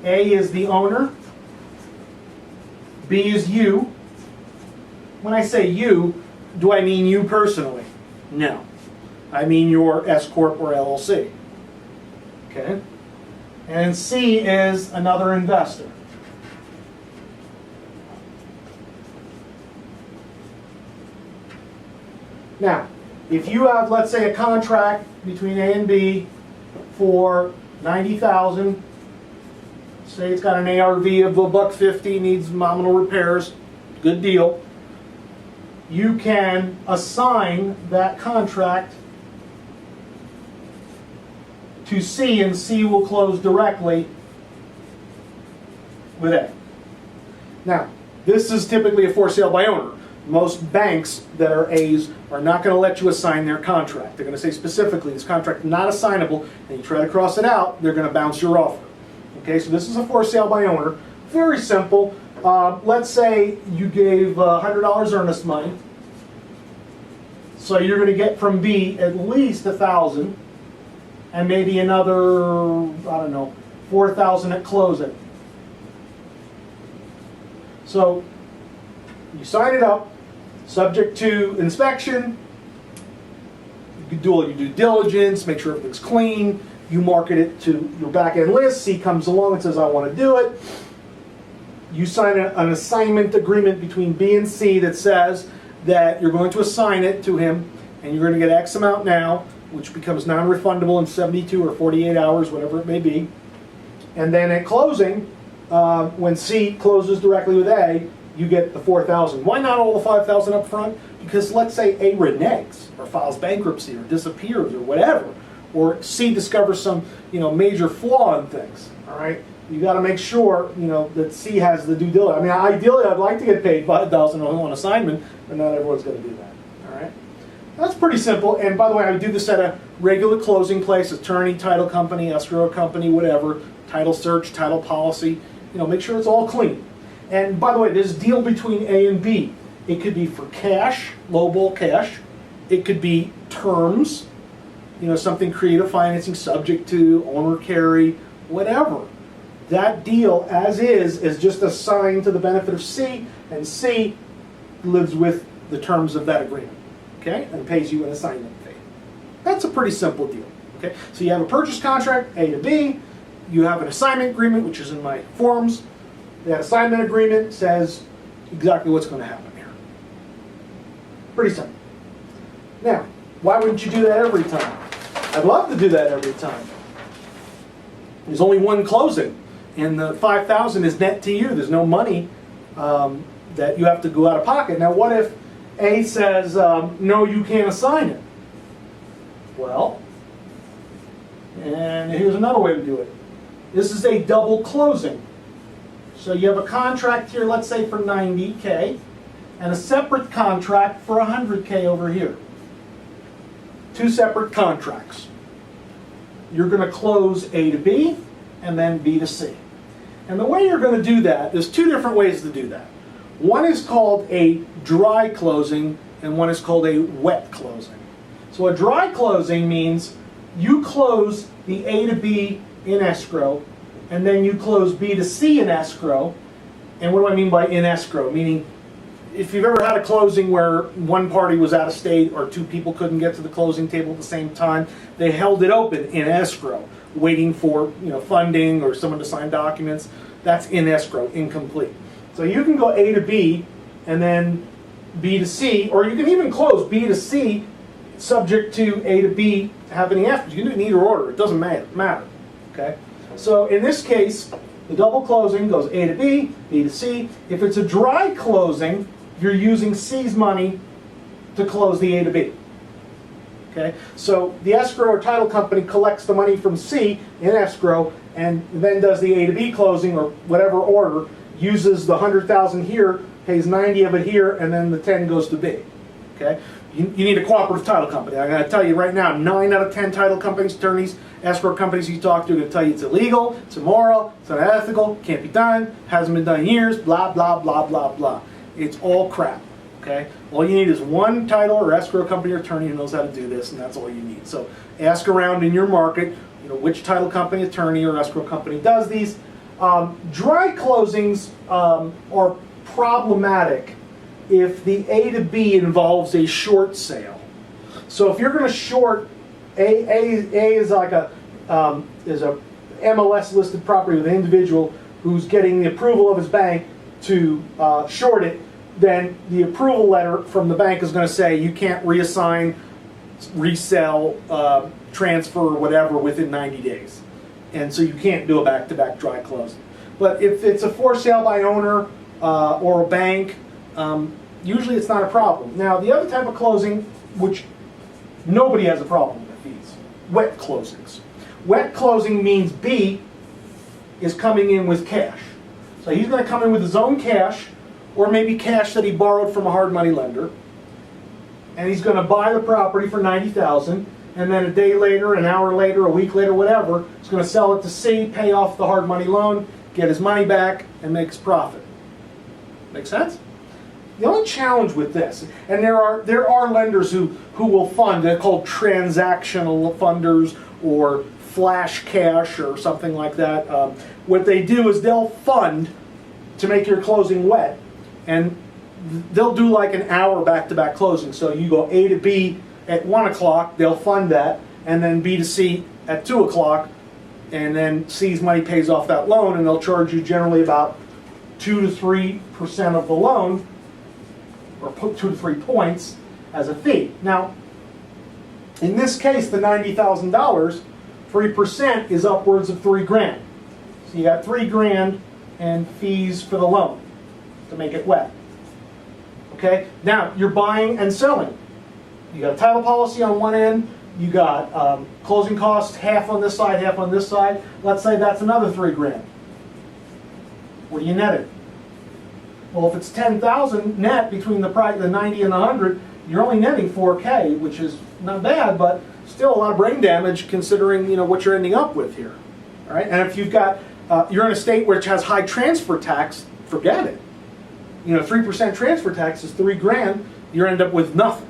A is the owner, B is you. When I say you, do I mean you personally? No. I mean your S Corp or LLC. Okay? And C is another investor. Now, if you have, let's say, a contract between A and B for $90,000, say it's got an ARV of $150, needs nominal repairs, good deal. You can assign that contract to C, and C will close directly with A. Now, this is typically a for sale by owner. Most banks that are A's are not going to let you assign their contract. They're going to say specifically, this contract is not assignable, and you try to cross it out, they're going to bounce your offer. Okay, so this is a for sale by owner. Very simple. Let's say you gave $100 earnest money. So you're going to get from B at least $1,000 and maybe another, I don't know, $4,000 at closing. So you sign it up, subject to inspection. You can do all your due diligence, make sure everything's clean. You market it to your back-end list. C comes along and says, I want to do it. You sign an assignment agreement between B and C that says that you're going to assign it to him, and you're going to get X amount now, which becomes non-refundable in 72 or 48 hours, whatever it may be. And then at closing, when C closes directly with A, you get the $4,000. Why not all the $5,000 up front? Because let's say A reneges or files bankruptcy or disappears or whatever, or C discovers some major flaw in things. All right, you got to make sure that C has the due diligence. I mean, ideally, I'd like to get paid $5,000 on assignment, but not everyone's going to do that. All right, that's pretty simple. And by the way, I would do this at a regular closing place: attorney, title company, escrow company, whatever. Title search, title policy. Make sure it's all clean. And by the way, there's a deal between A and B. It could be for cash, lowball cash. It could be terms, something creative financing subject to owner carry, whatever. That deal, as is just assigned to the benefit of C, and C lives with the terms of that agreement, okay, and pays you an assignment fee. That's a pretty simple deal, okay? So you have a purchase contract, A to B. You have an assignment agreement, which is in my forms. That assignment agreement says exactly what's going to happen here. Pretty simple. Now, why wouldn't you do that every time? I'd love to do that every time. There's only one closing, and the $5,000 is net to you. There's no money that you have to go out of pocket. Now, what if A says, no, you can't assign it? Well, and here's another way to do it. This is a double closing. So you have a contract here, let's say for $90K, and a separate contract for $100K over here. Two separate contracts. You're going to close A to B and then B to C. And the way you're going to do that, there's two different ways to do that. One is called a dry closing and one is called a wet closing. So a dry closing means you close the A to B in escrow and then you close B to C in escrow. And what do I mean by in escrow? Meaning, if you've ever had a closing where one party was out of state or two people couldn't get to the closing table at the same time, they held it open in escrow, waiting for funding or someone to sign documents. That's in escrow, incomplete. So you can go A to B and then B to C, or you can even close B to C subject to A to B happening after. You can do it in either order. It doesn't matter. Okay? So in this case, the double closing goes A to B, B to C. If it's a dry closing, you're using C's money to close the A to B. Okay? So the escrow or title company collects the money from C in escrow and then does the A to B closing or whatever order, uses the $100,000 here, pays 90 of it here, and then the 10 goes to B. Okay? You need a cooperative title company. I'm going to tell you right now, 9 out of 10 title companies, attorneys, escrow companies you talk to are going to tell you it's illegal, it's immoral, it's unethical, can't be done, hasn't been done in years, blah, blah, blah, blah, blah. It's all crap. Okay? All you need is one title or escrow company or attorney who knows how to do this, and that's all you need. So ask around in your market, which title company, attorney, or escrow company does these. Dry closings are problematic if the A to B involves a short sale. So if you're going to short, A is like a MLS listed property with an individual who's getting the approval of his bank to short it, then the approval letter from the bank is going to say you can't reassign, resell, transfer, or whatever within 90 days. And so you can't do a back-to-back dry closing. But if it's a for sale by owner or a bank, usually it's not a problem. Now, the other type of closing, which nobody has a problem with these, wet closings. Wet closing means B is coming in with cash. So he's going to come in with his own cash, or maybe cash that he borrowed from a hard money lender, and he's going to buy the property for $90,000, and then a day later, an hour later, a week later, whatever, he's going to sell it to C, pay off the hard money loan, get his money back, and make his profit. Make sense? The only challenge with this, and there are lenders who will fund, they're called transactional funders or flash cash or something like that. What they do is they'll fund to make your closing wet, and they'll do like an hour back-to-back closing. So you go A to B at 1 o'clock, they'll fund that, and then B to C at 2 o'clock, and then C's money pays off that loan, and they'll charge you generally about 2 to 3% of the loan, or 2 to 3 points as a fee. Now, in this case, the $90,000, 3% is upwards of $3,000. So you got $3,000 and fees for the loan to make it wet. Okay? Now, you're buying and selling. You got a title policy on one end, you got closing costs, half on this side, half on this side. Let's say that's another $3,000. What are you netting? Well, if it's $10,000 net between the 90 and the 100, you're only netting $4K, which is not bad, but still a lot of brain damage considering what you're ending up with here. All right, and if you've got you're in a state which has high transfer tax, forget it. 3% transfer tax is $3,000. You end up with nothing.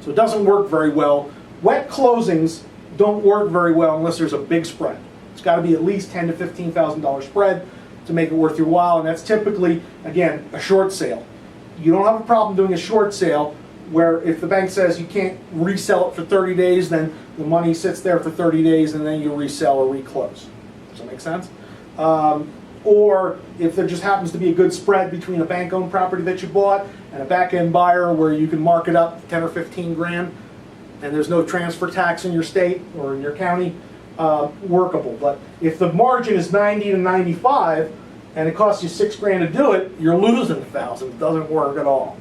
So it doesn't work very well. Wet closings don't work very well unless there's a big spread. It's got to be at least $10,000 to $15,000 spread to make it worth your while, and that's typically, again, a short sale. You don't have a problem doing a short sale where if the bank says you can't resell it for 30 days, then the money sits there for 30 days and then you resell or reclose. Does that make sense? Or if there just happens to be a good spread between a bank-owned property that you bought and a back-end buyer where you can mark it up 10 or 15 grand and there's no transfer tax in your state or in your county, workable. But if the margin is 90 to 95 and it costs you $6,000 to do it, you're losing $1,000. It doesn't work at all.